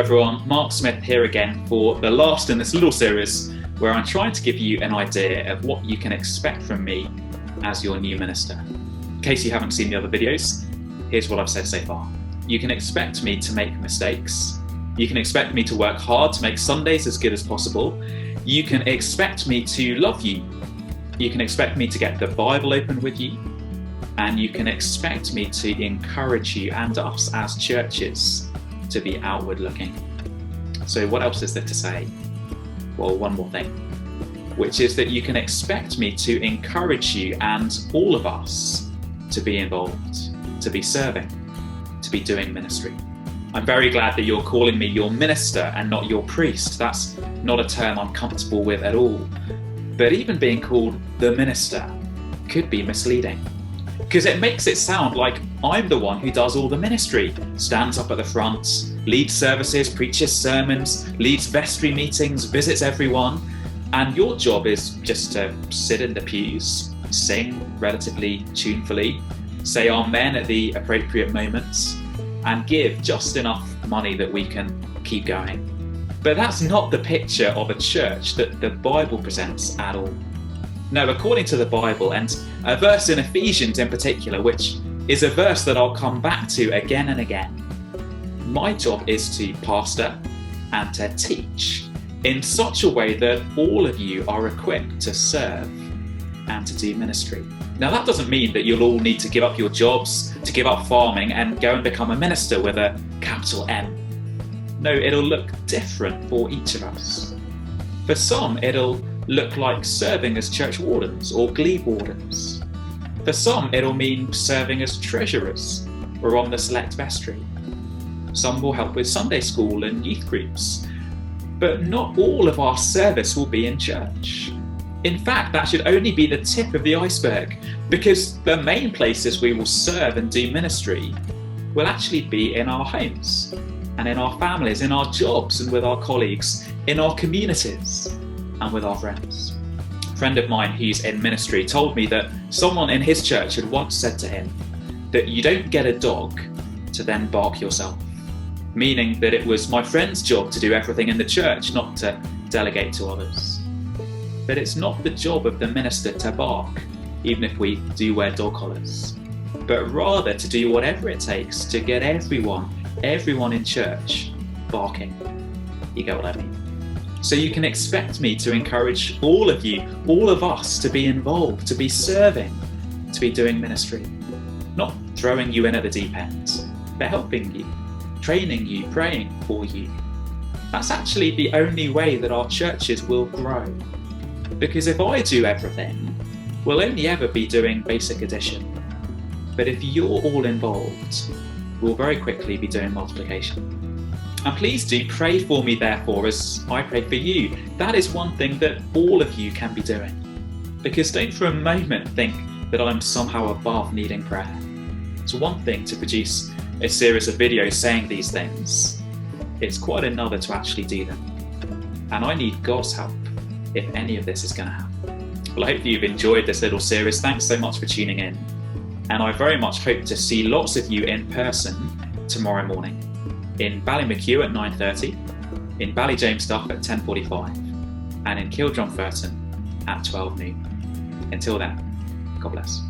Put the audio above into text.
everyone, Mark Smith here again for the last in this little series where I'm trying to give you an idea of what you can expect from me as your new minister. In case you haven't seen the other videos, here's what I've said so far. You can expect me to make mistakes. You can expect me to work hard to make Sundays as good as possible. You can expect me to love you. You can expect me to get the Bible open with you. And you can expect me to encourage you and us as churches to be outward looking. So what else is there to say? Well, one more thing, which is that you can expect me to encourage you and all of us to be involved, to be serving, to be doing ministry. I'm very glad that you're calling me your minister and not your priest. That's not a term I'm comfortable with at all. But even being called the minister could be misleading, because it makes it sound like I'm the one who does all the ministry, stands up at the front, leads services, preaches sermons, leads vestry meetings, visits everyone, and your job is just to sit in the pews, sing relatively tunefully, say amen at the appropriate moments, and give just enough money that we can keep going. But that's not the picture of a church that the Bible presents at all. No, according to the Bible, and a verse in Ephesians in particular, which is a verse that I'll come back to again and again, my job is to pastor and to teach in such a way that all of you are equipped to serve and to do ministry. Now, that doesn't mean that you'll all need to give up your jobs, to give up farming and go and become a minister with a capital M. No, it'll look different for each of us. For some, it'll look like serving as church wardens or glebe wardens. For some, it'll mean serving as treasurers or on the select vestry. Some will help with Sunday school and youth groups. But not all of our service will be in church. In fact, that should only be the tip of the iceberg, because the main places we will serve and do ministry will actually be in our homes and in our families, in our jobs and with our colleagues, in our communities and with our friends. A friend of mine who's in ministry told me that someone in his church had once said to him that you don't get a dog to then bark yourself, meaning that it was my friend's job to do everything in the church, not to delegate to others. But it's not the job of the minister to bark, even if we do wear dog collars, but rather to do whatever it takes to get everyone in church barking. You get what I mean? So you can expect me to encourage all of you, all of us, to be involved, to be serving, to be doing ministry. Not throwing you in at the deep end, but helping you, training you, praying for you. That's actually the only way that our churches will grow. Because if I do everything, we'll only ever be doing basic addition. But if you're all involved, we'll very quickly be doing multiplication. And please do pray for me, therefore, as I pray for you. That is one thing that all of you can be doing. Because don't for a moment think that I'm somehow above needing prayer. It's one thing to produce a series of videos saying these things. It's quite another to actually do them. And I need God's help if any of this is going to happen. Well, I hope that you've enjoyed this little series. Thanks so much for tuning in. And I very much hope to see lots of you in person tomorrow morning. In Ballymacue at 9:30, in Ballyjamestuff at 10:45, and in Kildrumferton at 12 noon. Until then, God bless.